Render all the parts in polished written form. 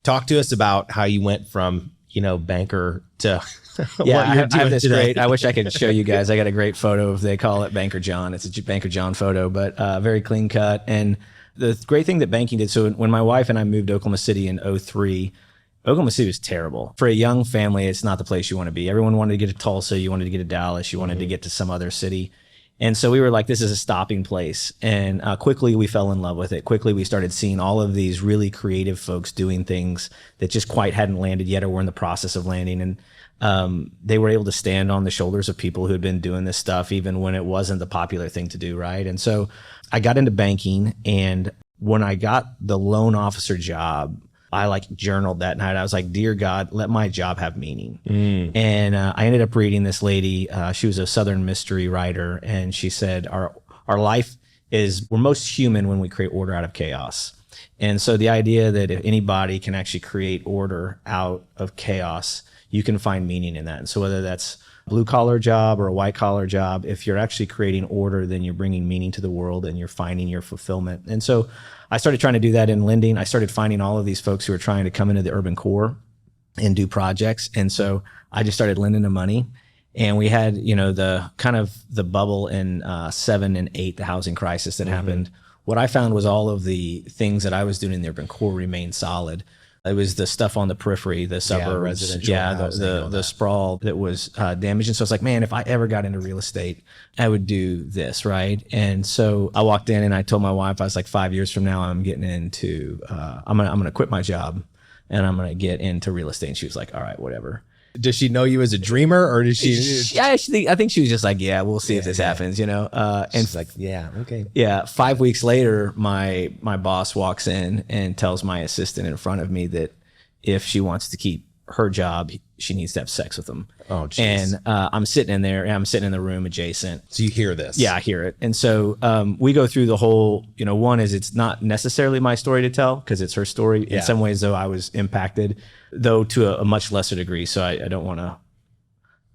Talk to us about how you went from, banker to Yeah, what I you're have doing this today. great, I wish I could show you guys. I got a great photo of, they call it Banker John. It's a Banker John photo, but very clean cut. And the great thing that banking did, so when my wife and I moved to Oklahoma City in '03, Oklahoma City was terrible. For a young family, it's not the place you want to be. Everyone wanted to get to Tulsa, you wanted to get to Dallas, you wanted to get to some other city. And so we were like, this is a stopping place. And quickly we fell in love with it. Quickly we started seeing all of these really creative folks doing things that just quite hadn't landed yet or were in the process of landing. And they were able to stand on the shoulders of people who had been doing this stuff even when it wasn't the popular thing to do, right? And so I got into banking, and when I got the loan officer job, I journaled that night. I was like, dear God, let my job have meaning. And I ended up reading this lady. She was a Southern mystery writer. And she said, our life is, we're most human when we create order out of chaos. And so the idea that if anybody can actually create order out of chaos, you can find meaning in that. And so whether that's blue collar job or a white collar job, if you're actually creating order, then you're bringing meaning to the world and you're finding your fulfillment. And so I started trying to do that in lending. I started finding all of these folks who were trying to come into the urban core and do projects. And so I just started lending them money. And we had, the kind of the bubble in 7 and 8, the housing crisis that happened. What I found was all of the things that I was doing in the urban core remained solid. It was the stuff on the periphery, the suburbs, the sprawl that was damaged. And so I was like, man, if I ever got into real estate, I would do this, right? And so I walked in and I told my wife, I was like, 5 years from now, I'm getting into, I'm gonna quit my job and I'm gonna get into real estate. And she was like, all right, whatever. Does she know you as a dreamer, or does she? I think she was just like, yeah, we'll see if this happens, And she's like, yeah, okay. Yeah. 5 weeks later, my boss walks in and tells my assistant in front of me that if she wants to keep her job, she needs to have sex with him. Oh, geez. And I'm sitting in there, and I'm sitting in the room adjacent. So you hear this? Yeah, I hear it. And so we go through the whole, one is it's not necessarily my story to tell because it's her story. In some ways, though, I was impacted, though to a much lesser degree. So I don't want to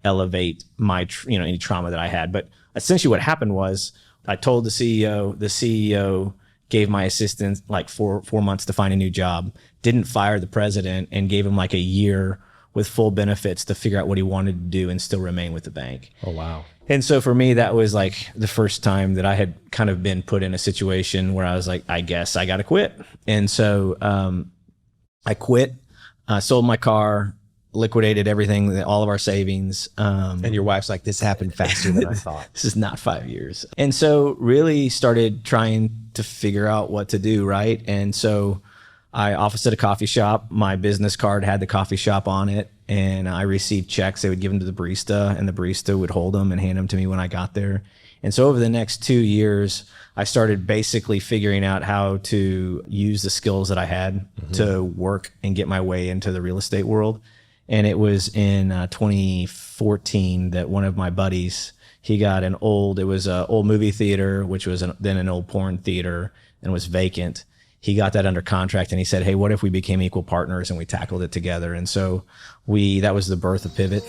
elevate my, any trauma that I had. But essentially what happened was I told the CEO gave my assistant like four months to find a new job, didn't fire the president, and gave him like a year with full benefits to figure out what he wanted to do and still remain with the bank. Oh, wow. And so for me, that was like the first time that I had kind of been put in a situation where I was like, I guess I got to quit. And so I quit, sold my car, liquidated everything, all of our savings. And your wife's like, this happened faster than I thought. This is not 5 years. And so really started trying to figure out what to do, right? And so I officed at a coffee shop. My business card had the coffee shop on it, and I received checks. They would give them to the barista, and the barista would hold them and hand them to me when I got there. And so over the next 2 years, I started basically figuring out how to use the skills that I had to work and get my way into the real estate world. And it was in 2014 that one of my buddies, he got it was an old movie theater, which was then an old porn theater, and was vacant. He got that under contract, and he said, hey, what if we became equal partners and we tackled it together? And so that was the birth of Pivot.